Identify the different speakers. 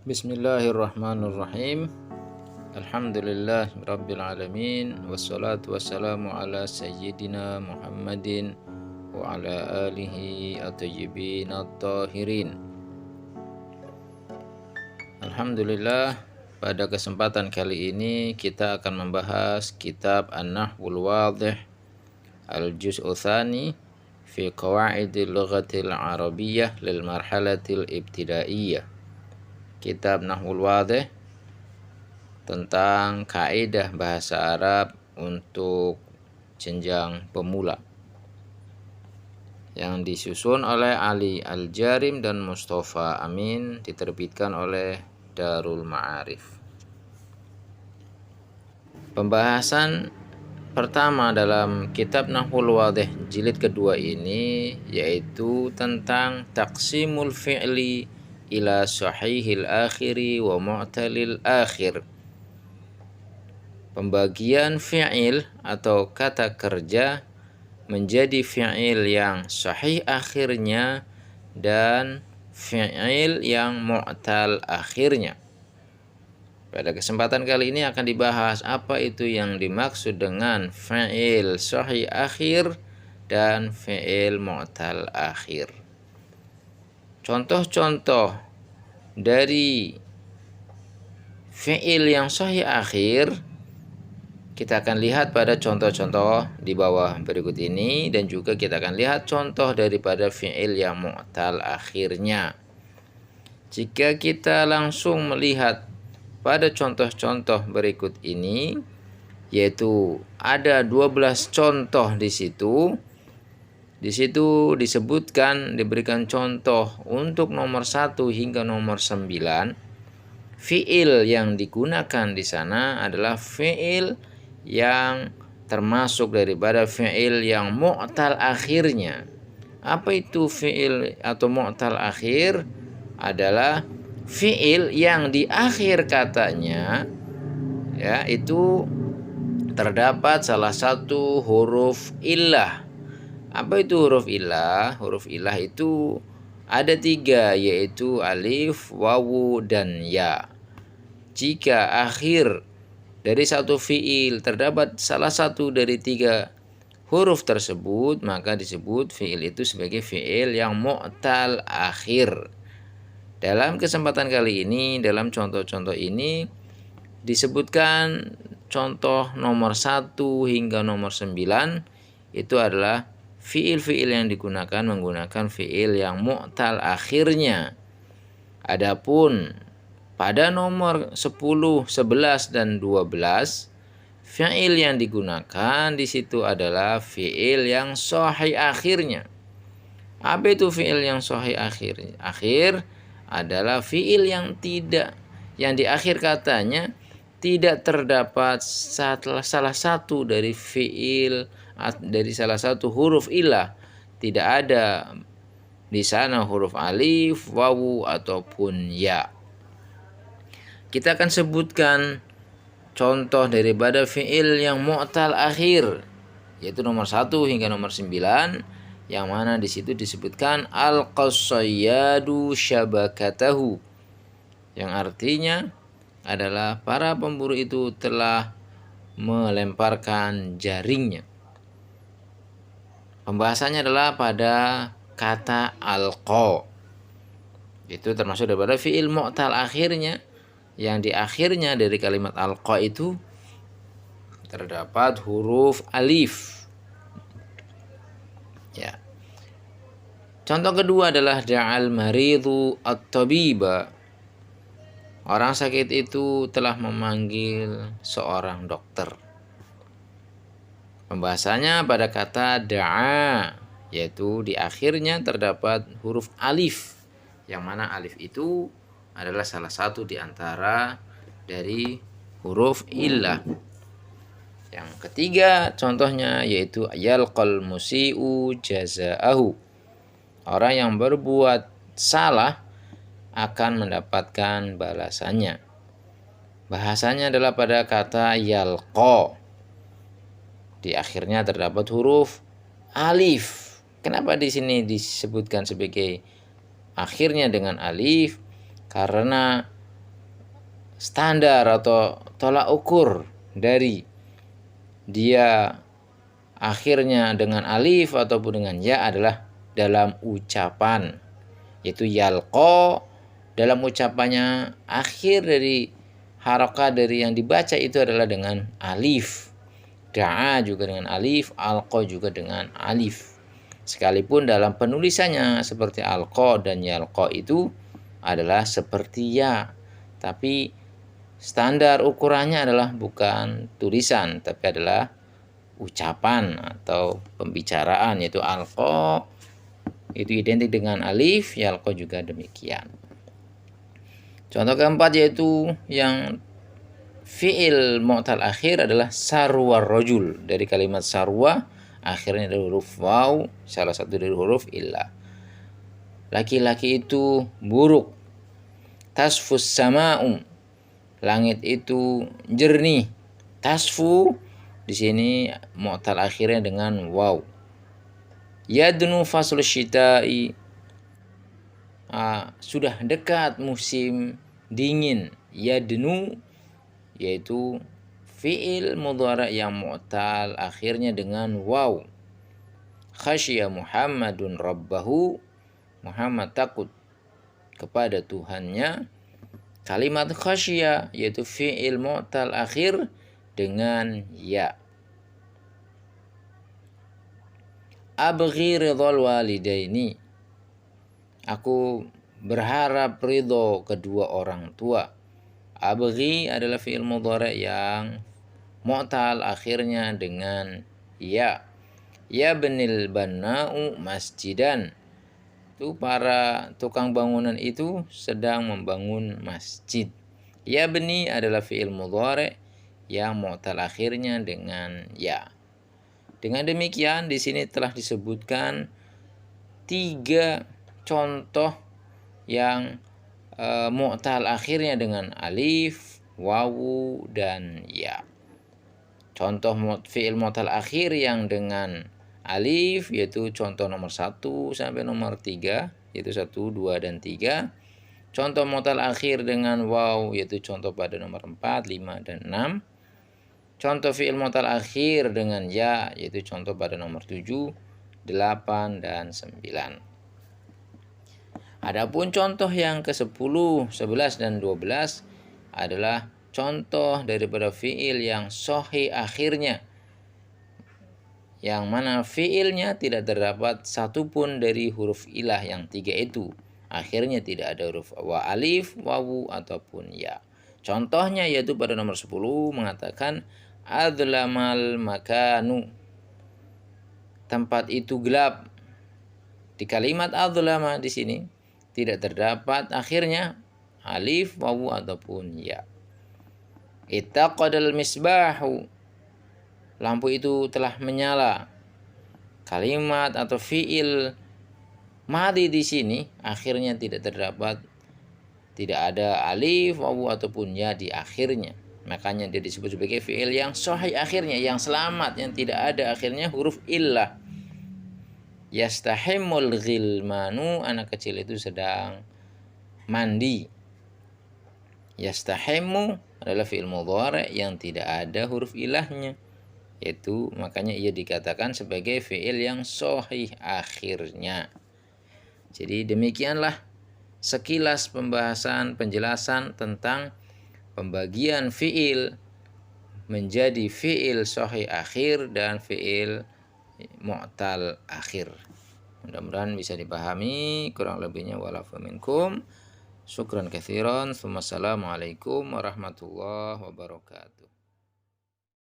Speaker 1: Bismillahirrahmanirrahim. Alhamdulillah Rabbil Alamin. Wassalatu wassalamu ala Sayyidina Muhammadin wa ala alihi at-tayyibin at-tahirin. Alhamdulillah, pada kesempatan kali ini kita akan membahas kitab An-Nahwul Wadih Al-Juz'u Tsani fi Qawaidil Lughatil Arabiyyah lil Marhalatil Ibtidaiyah. Kitab Nahwul Wadih tentang kaidah bahasa Arab untuk jenjang pemula, yang disusun oleh Ali Al-Jarim dan Mustafa Amin, diterbitkan oleh Darul Ma'arif. Pembahasan pertama dalam kitab Nahwul Wadih jilid kedua ini yaitu tentang taqsimul fi'li ila sahihil akhiri wa mu'talil akhir. Pembagian fi'il atau kata kerja menjadi fi'il yang sahih akhirnya dan fi'il yang mu'tal akhirnya. Pada kesempatan kali ini akan dibahas apa itu yang dimaksud dengan fi'il sahih akhir dan fi'il mu'tal akhir. Contoh-contoh dari fi'il yang sahih akhir kita akan lihat pada contoh-contoh di bawah berikut ini, dan juga kita akan lihat contoh daripada fi'il yang mu'tal akhirnya. Jika kita langsung melihat pada contoh-contoh berikut ini, yaitu ada 12 contoh di situ. Di situ disebutkan, diberikan contoh untuk nomor 1 hingga nomor 9. Fi'il yang digunakan di sana adalah fi'il yang termasuk daripada fi'il yang mu'tal akhirnya. Apa itu fi'il atau mu'tal akhir? Adalah fi'il yang di akhir katanya itu terdapat salah satu huruf illah. Apa itu huruf illah? Huruf illah itu ada 3, yaitu alif, wawu, dan ya. Jika akhir dari satu fi'il terdapat salah satu dari 3 huruf tersebut, maka disebut fi'il itu sebagai fi'il yang mu'tal akhir. Dalam kesempatan kali ini, dalam contoh-contoh ini disebutkan contoh nomor 1 hingga nomor 9 itu adalah fi'il-fi'il yang digunakan menggunakan fi'il yang mu'tal akhirnya. Adapun pada nomor 10, 11, dan 12 fi'il yang digunakan di situ adalah fi'il yang sahih akhirnya. Apa itu fi'il yang sahih akhir? Akhir adalah fi'il yang di akhir katanya tidak terdapat salah satu dari fi'il, dari salah satu huruf ilah. Tidak ada di sana huruf alif, wawu, ataupun ya. Kita akan sebutkan contoh daripada fi'il yang mu'tal akhir, yaitu nomor 1 hingga nomor 9, yang mana di situ disebutkan al-qasayyadu syabakatahu, yang artinya adalah para pemburu itu telah melemparkan jaringnya. Pembahasannya adalah pada kata alqa. Itu termasuk daripada fi'il mu'tal akhirnya, yang di akhirnya dari kalimat alqa itu terdapat huruf alif. Ya. Contoh kedua adalah da'al maridu at-tabiba. Orang sakit itu telah memanggil seorang dokter. Pembahasannya pada kata da'a, yaitu di akhirnya terdapat huruf alif, yang mana alif itu adalah salah satu di antara dari huruf illah. Yang ketiga contohnya yaitu yalqal musi'u jazaahu. Orang yang berbuat salah akan mendapatkan balasannya. Bahasanya adalah pada kata yalqa. Di akhirnya terdapat huruf alif. Kenapa di sini disebutkan sebagai akhirnya dengan alif? Karena standar atau tolak ukur dari dia akhirnya dengan alif ataupun dengan ya adalah dalam ucapan, yaitu yalqa. Dalam ucapannya akhir dari harokat dari yang dibaca itu adalah dengan alif. Da'a juga dengan alif, alqa juga dengan alif. Sekalipun dalam penulisannya seperti alqa dan yalqa itu adalah seperti ya, tapi standar ukurannya adalah bukan tulisan tapi adalah ucapan atau pembicaraan, yaitu alqa itu identik dengan alif, yalqa juga demikian. Contoh keempat yaitu yang fi'il mu'tal akhir adalah sarwa rajul. Dari kalimat sarwa akhirnya dari huruf waw, salah satu dari huruf illa. Laki-laki itu buruk. Tasfus sama'u, langit itu jernih. Tasfu di sini mu'tal akhirnya dengan waw. Yadnu fasl syita'i, sudah dekat musim dingin. Yadnu yaitu fi'il mudhari' yang mu'tal akhirnya dengan waw. Khasya Muhammadun rabbahu, Muhammad takut kepada Tuhannya. Kalimat khasya yaitu fi'il mu'tal akhir dengan ya. Abghi ridhal walidaini, aku berharap ridho kedua orang tua. Abghi adalah fi'il mudhari' yang mu'tal akhirnya dengan ya. Yabnil banna'u masjidan, itu para tukang bangunan itu sedang membangun masjid. Yabni adalah fi'il mudhari' yang mu'tal akhirnya dengan ya. Dengan demikian di sini telah disebutkan 3 contoh yang mu'tal akhirnya dengan alif, wawu, dan ya. Contoh fi'il mu'tal akhir yang dengan alif yaitu contoh nomor 1 sampai nomor 3, yaitu 1, 2, dan 3. Contoh mu'tal akhir dengan waw yaitu contoh pada nomor 4, 5, dan 6. Contoh fi'il mu'tal akhir dengan ya yaitu contoh pada nomor 7, 8, dan 9. Adapun contoh yang ke-10, 11, dan 12 adalah contoh daripada fi'il yang sahih akhirnya, yang mana fi'ilnya tidak terdapat satupun dari huruf ilah yang 3 itu. Akhirnya tidak ada huruf alif, wawu, ataupun ya. Contohnya yaitu pada nomor 10 mengatakan adlamal makanu, tempat itu gelap. Di kalimat adlama di sini tidak terdapat akhirnya alif, wawu, ataupun ya. Ittaqadal misbahu, lampu itu telah menyala. Kalimat atau fi'il madhi di sini akhirnya tidak terdapat, tidak ada alif, wawu, ataupun ya di akhirnya. Makanya dia disebut sebagai fi'il yang sahih akhirnya, yang selamat, yang tidak ada akhirnya huruf illah. Yastahimul ghilmanu, anak kecil itu sedang mandi. Yastahimu adalah fi'il mudhari' yang tidak ada huruf ilahnya, yaitu makanya ia dikatakan sebagai fi'il yang sahih akhirnya. Jadi demikianlah sekilas pembahasan penjelasan tentang pembagian fi'il menjadi fi'il sahih akhir dan fi'il mu'tal akhir. Mudah-mudahan bisa dipahami, kurang lebihnya wa'alafu minkum. Syukran katsiran. Wassalamualaikum warahmatullahi wabarakatuh.